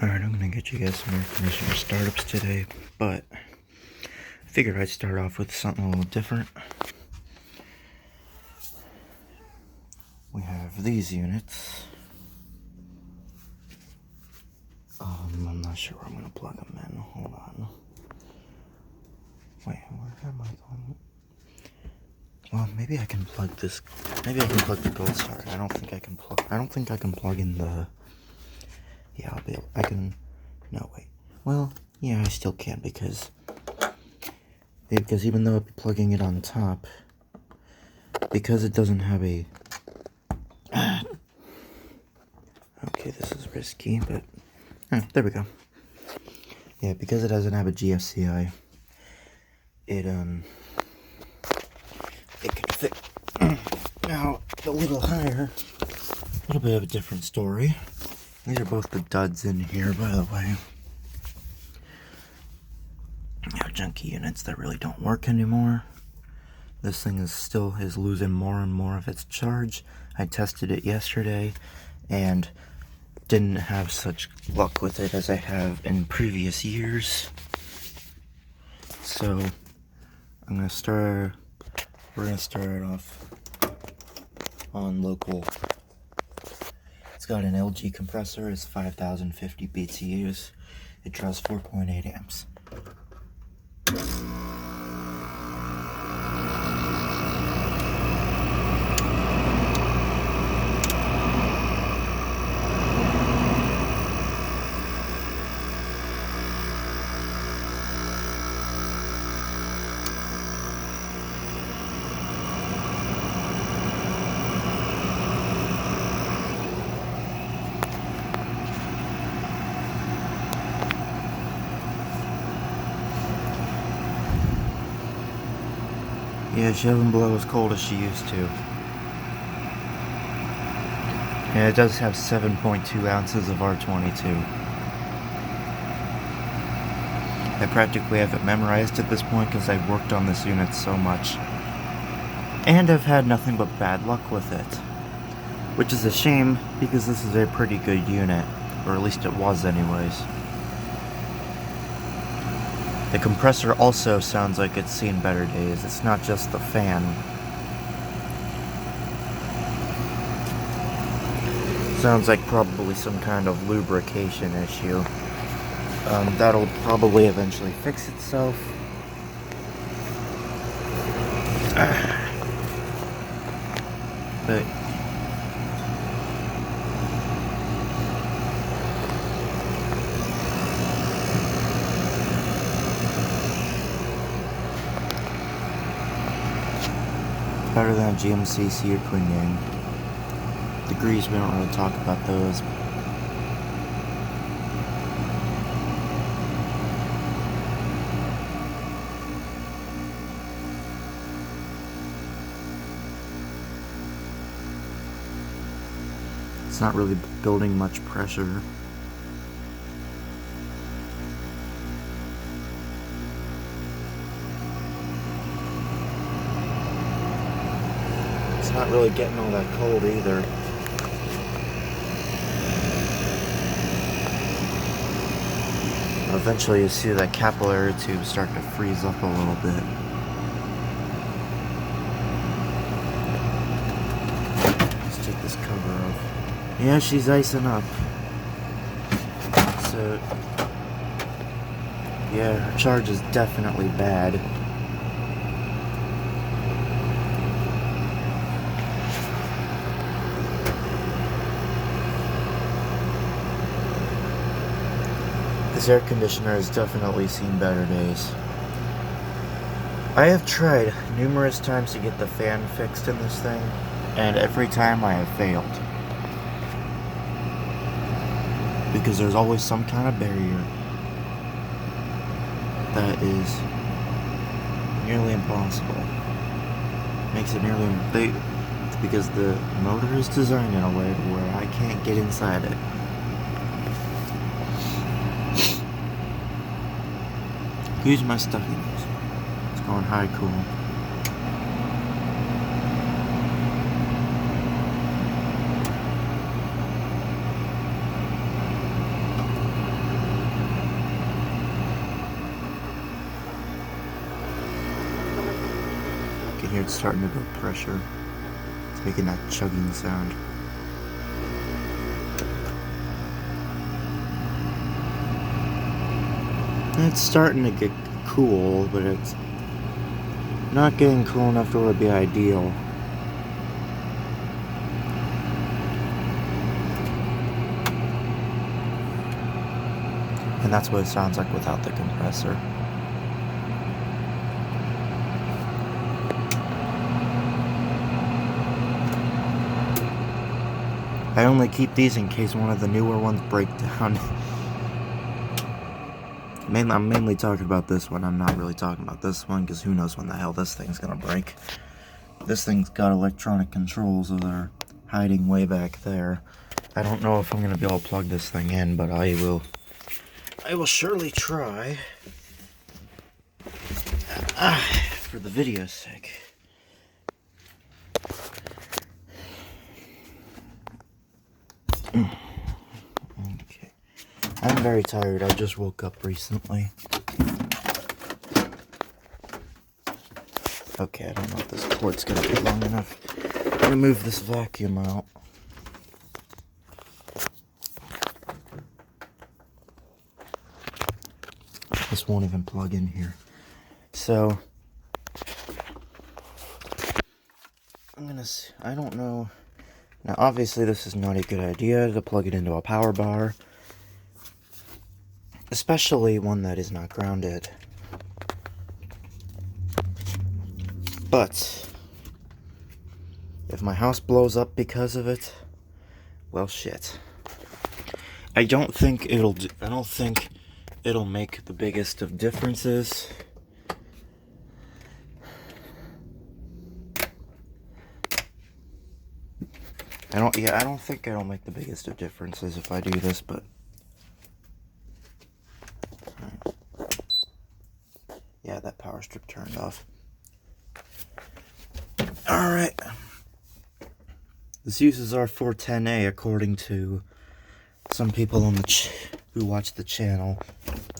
Alright, I'm gonna get you guys some air conditioner startups today, but I figured I'd start off with something a little different. We have these units. I'm not sure where I'm gonna plug them in. Hold on. Wait, where am I going? Well, maybe I can plug this. Maybe I can plug the Goldstar. I don't think I can plug in the. Yeah, I'll be able. I can. No, wait. Well, yeah, I still can because even though I'd be plugging it on top, because it doesn't have a. Okay, this is risky, but there we go. Yeah, because it doesn't have a GFCI, it can fit. Now a little higher, a little bit of a different story. These are both the duds in here, by the way. Junky units that really don't work anymore. This thing is losing more and more of its charge. I tested it yesterday and didn't have such luck with it as I have in previous years. So we're gonna start it off on local. It's got an LG compressor. It's 5050 BTUs. It draws 4.8 amps. Yeah, she doesn't blow as cold as she used to. And it does have 7.2 ounces of R22. I practically have it memorized at this point because I've worked on this unit so much. And I've had nothing but bad luck with it. Which is a shame because this is a pretty good unit. Or at least it was anyways. The compressor also sounds like it's seen better days. It's not just the fan. Sounds like probably some kind of lubrication issue. That'll probably eventually fix itself. But better than a GMC sear cleaning. Degrees, we don't really talk about those. It's not really building much pressure. It's not really getting all that cold either. Eventually you see that capillary tube start to freeze up a little bit. Let's take this cover off. Yeah, she's icing up. So, yeah, her charge is definitely bad. This air conditioner has definitely seen better days. I have tried numerous times to get the fan fixed in this thing, and every time I have failed. Because there's always some kind of barrier that is nearly impossible. Makes it nearly big because the motor is designed in a way to where I can't get inside it. Use my stuffiness. It's going high cool. it's starting to build pressure. It's making that chugging sound. It's starting to get cool, but it's not getting cool enough to where it'd be ideal. And that's what it sounds like without the compressor. I only keep these in case one of the newer ones break down. I'm mainly talking about this one. I'm not really talking about this one, because who knows when the hell this thing's gonna break. This thing's got electronic controls, so they're hiding way back there. I don't know if I'm gonna be able to plug this thing in, but I will surely try. For the video's sake. Okay. I'm very tired. I just woke up recently. Okay, I don't know if this cord's gonna be long enough. I'm gonna move this vacuum out. This won't even plug in here. So, I don't know. Now, obviously, this is not a good idea to plug it into a power bar, especially one that is not grounded. But if my house blows up because of it, well, shit. I don't think it'll make the biggest of differences. I don't think it'll make the biggest of differences if I do this, but yeah, that power strip turned off. Alright. This uses R410A according to some people on who watch the channel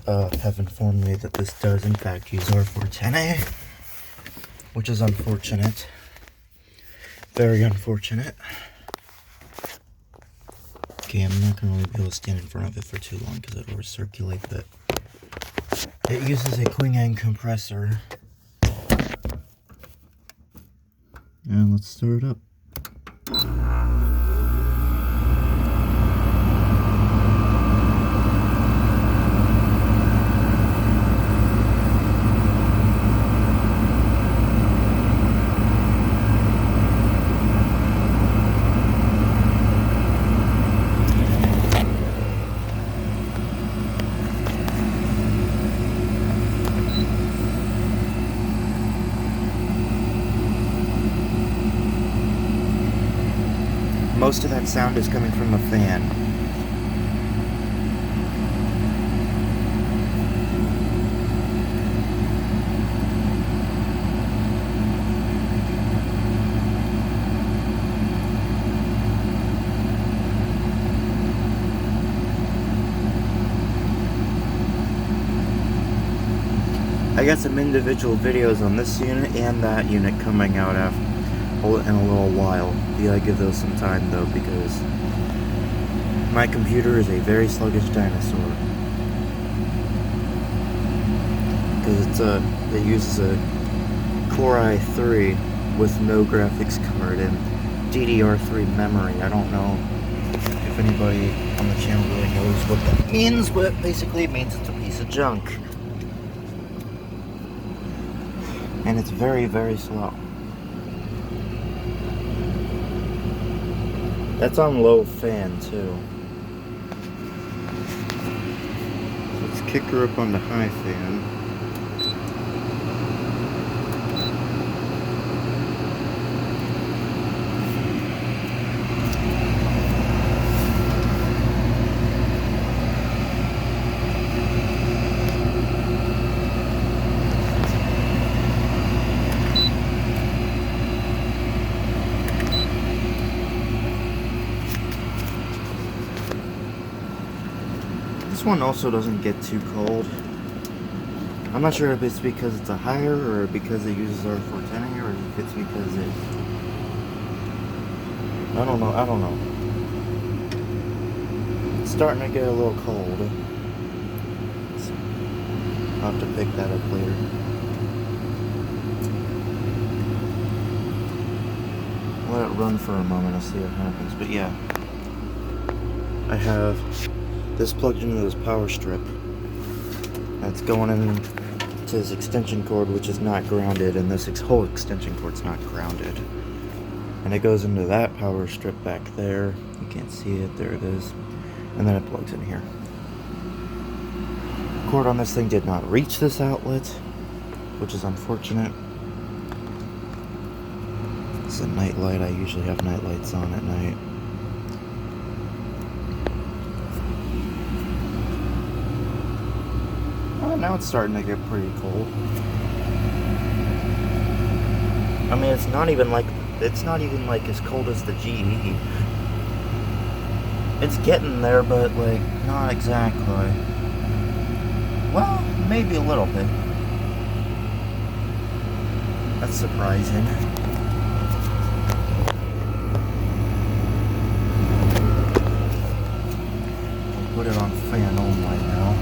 have informed me that this does in fact use R410A, which is unfortunate. Very unfortunate. Okay, I'm not going to really be able to stand in front of it for too long because it'll recirculate, but it uses a Queen compressor. And let's start it up. Most of that sound is coming from the fan. I got some individual videos on this unit and that unit coming out in a little while. You gotta give those some time though, because my computer is a very sluggish dinosaur. Because it uses a Core i3 with no graphics card and DDR3 memory. I don't know if anybody on the channel really knows what that means, but basically it means it's a piece of junk. And it's very, very slow. That's on low fan too. Let's kick her up on the high fan. This one also doesn't get too cold. I'm not sure if it's because it's a higher or because it uses R410A or if it's because it... I don't know. It's starting to get a little cold. So I'll have to pick that up later. Let it run for a moment and see what happens. But yeah, I have this plugged into this power strip. That's going into this extension cord, which is not grounded, and this whole extension cord's not grounded. And it goes into that power strip back there. You can't see it. There it is. And then it plugs in here. The cord on this thing did not reach this outlet, which is unfortunate. It's a night light. I usually have night lights on at night. Oh, now it's starting to get pretty cold. I mean, it's not even like as cold as the GE. It's getting there, but like not exactly. Well, maybe a little bit. That's surprising. I'll put it on fan only now.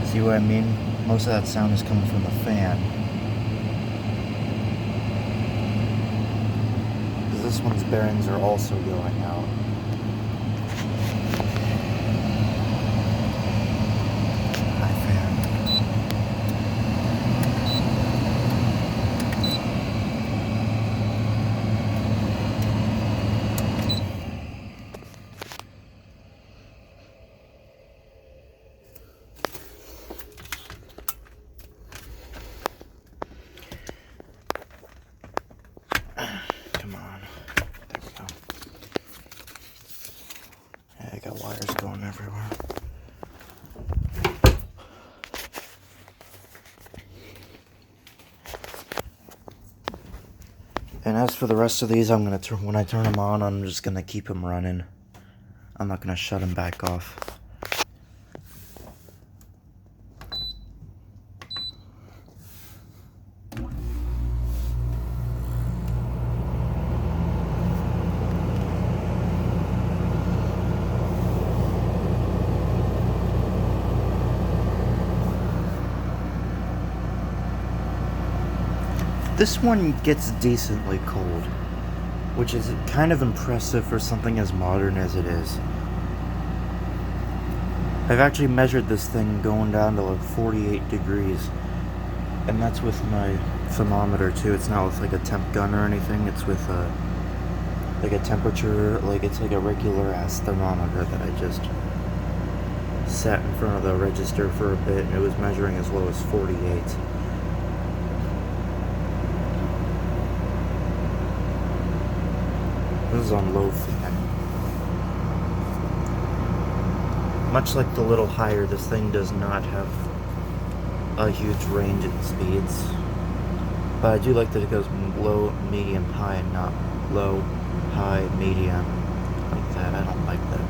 See what I mean? Most of that sound is coming from the fan. Because this one's bearings are also going out. Hi, fan. Come on. There we go. Yeah, I got wires going everywhere. And as for the rest of these, when I turn them on, I'm just gonna keep them running. I'm not gonna shut them back off. This one gets decently cold, which is kind of impressive for something as modern as it is. I've actually measured this thing going down to like 48 degrees, and that's with my thermometer too. It's not with like a temp gun or anything, it's with like a temperature, like it's like a regular ass thermometer that I just sat in front of the register for a bit, and it was measuring as low as 48. This is on low fan. Much like the little higher, this thing does not have a huge range in speeds. But I do like that it goes low, medium, high, and not low, high, medium. Like that. I don't like that.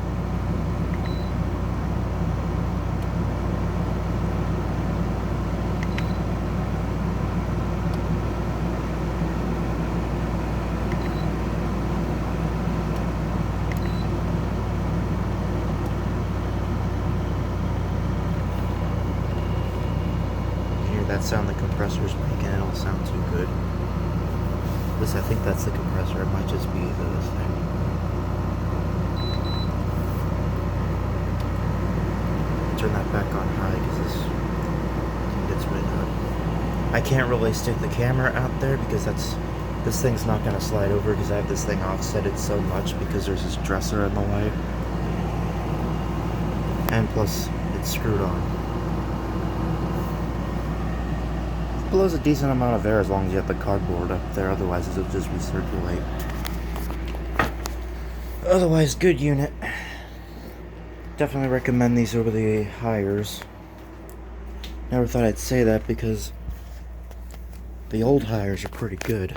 That sound the compressor's making, it don't sound too good. This, I think that's the compressor, it might just be the thing. Turn that back on high because this gets really hot. I can't really stick the camera out there because this thing's not going to slide over because I have this thing offsetted so much because there's this dresser in the way. And plus, it's screwed on. Blows a decent amount of air as long as you have the cardboard up there, otherwise it'll just recirculate. Otherwise, good unit. Definitely recommend these over the hires. Never thought I'd say that because the old hires are pretty good.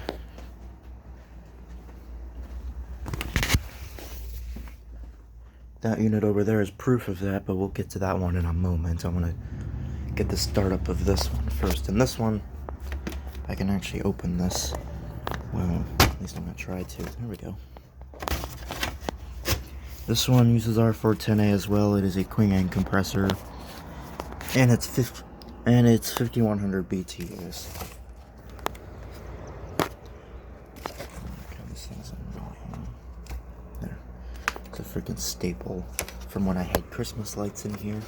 That unit over there is proof of that, but we'll get to that one in a moment. I want to get the startup of this one first. And this one, I can actually open this. Well, at least I'm going to try to. There we go. This one uses R410A as well. It is a Queen Anne compressor. And it's 5100 BTUs. This thing's annoying. There. It's a freaking staple from when I had Christmas lights in here.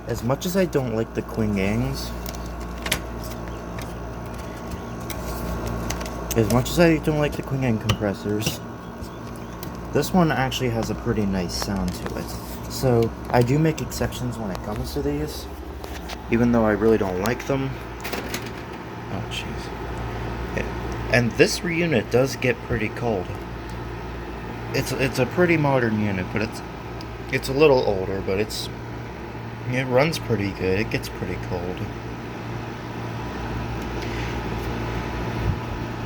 As much as I don't like the Queen Anne's, compressors, this one actually has a pretty nice sound to it. So I do make exceptions when it comes to these, even though I really don't like them. Oh jeez. And this unit does get pretty cold. It's a pretty modern unit, but it's a little older, but it runs pretty good. It gets pretty cold.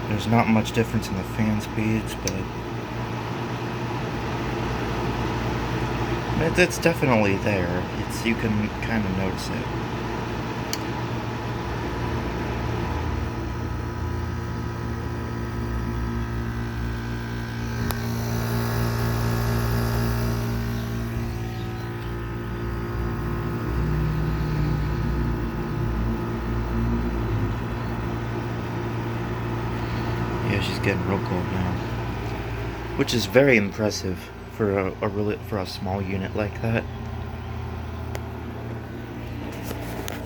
There's not much difference in the fan speeds, but it's definitely there. You can kind of notice it. Yeah, she's getting real cold now, which is very impressive for a small unit like that.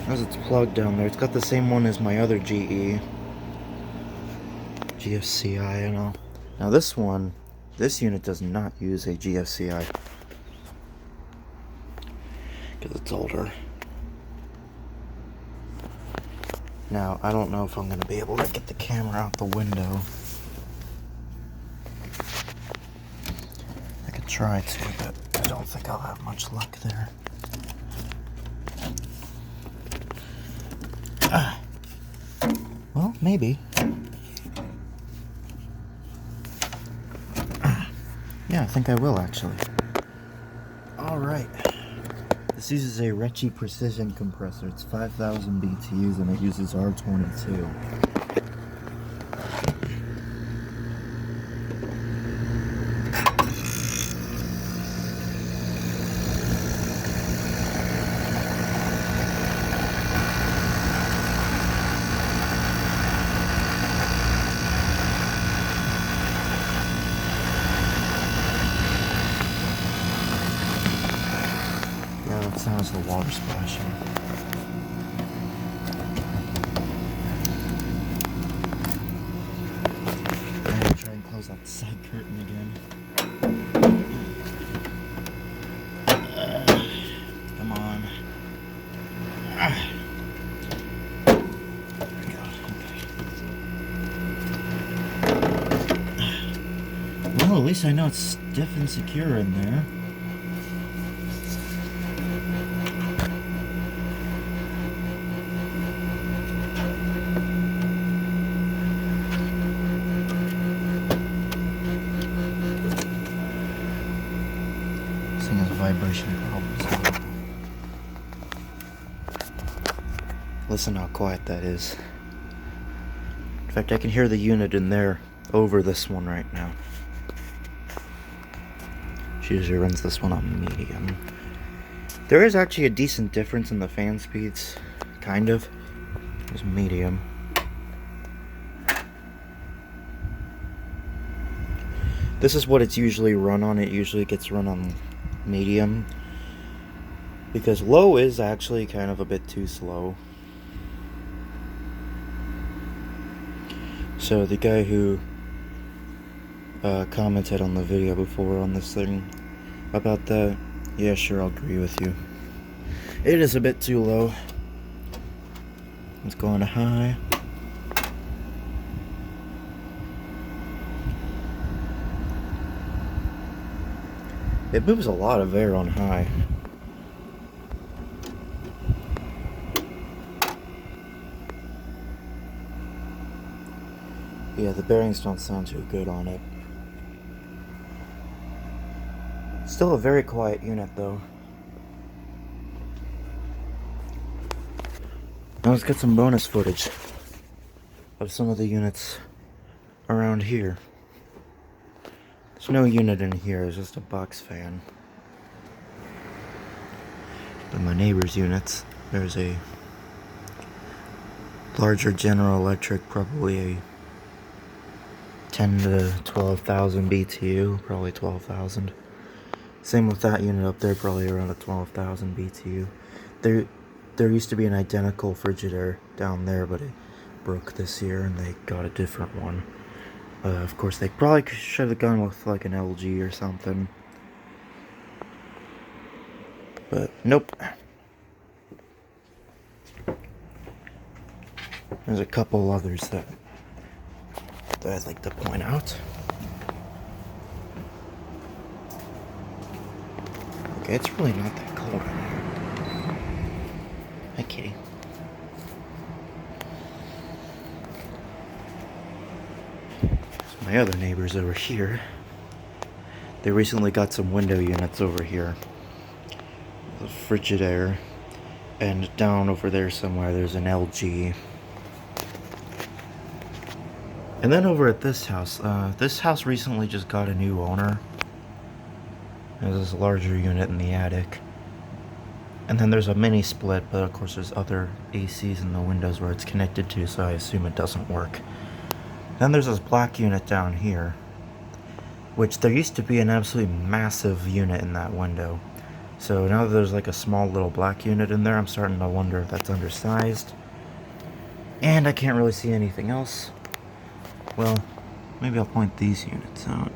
As it's plugged down there, it's got the same one as my other GFCI, you know. Now this unit does not use a GFCI because it's older. Now, I don't know if I'm going to be able to get the camera out the window. I could try to, but I don't think I'll have much luck there. Well, maybe. Yeah, I think I will, actually. Alright. This uses a Recce Precision compressor. It's 5,000 BTUs and it uses R22. Yeah, that sounds the water splashing. I'm gonna try and close that side curtain again. Come on. There we go. Okay. Well, at least I know it's stiff and secure in there. Vibration problems. Listen how quiet that is. In fact, I can hear the unit in there over this one right now. She usually runs this one on medium. There is actually a decent difference in the fan speeds, kind of. It's medium. This is what it's usually run on. It usually gets run on medium, because low is actually kind of a bit too slow. So the guy who commented on the video before on this thing about that, Yeah, sure, I'll agree with you. It is a bit too low. Let's go on to high. It moves a lot of air on high. Yeah, the bearings don't sound too good on it. Still a very quiet unit though. Now let's get some bonus footage of some of the units around here. There's no unit in here, it's just a box fan. But my neighbor's units, there's a larger General Electric, probably a 10 to 12,000 BTU, probably 12,000. Same with that unit up there, probably around a 12,000 BTU. There used to be an identical Frigidaire down there, but it broke this year and they got a different one. Of course, they probably should have gone with like an LG or something. But nope. There's a couple others that I'd like to point out. Okay, it's really not that cold in here. Hi, kitty. My other neighbors over here, they recently got some window units over here. The Frigidaire, and down over there somewhere there's an LG. And then over at this house recently just got a new owner. There's this larger unit in the attic. And then there's a mini split, but of course there's other ACs in the windows where it's connected to, so I assume it doesn't work. Then there's this black unit down here, which there used to be an absolutely massive unit in that window. So now that there's like a small little black unit in there, I'm starting to wonder if that's undersized. And I can't really see anything else. Well, maybe I'll point these units out.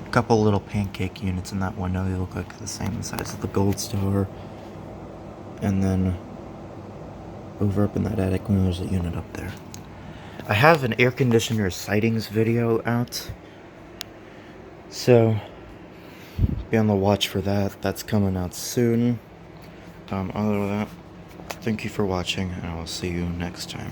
A couple little pancake units in that window, they look like the same size as the Goldstar. And then over up in that attic window, there's a unit up there. I have an air conditioner sightings video out, so be on the watch for that. That's coming out soon. Other than that, thank you for watching, and I'll see you next time.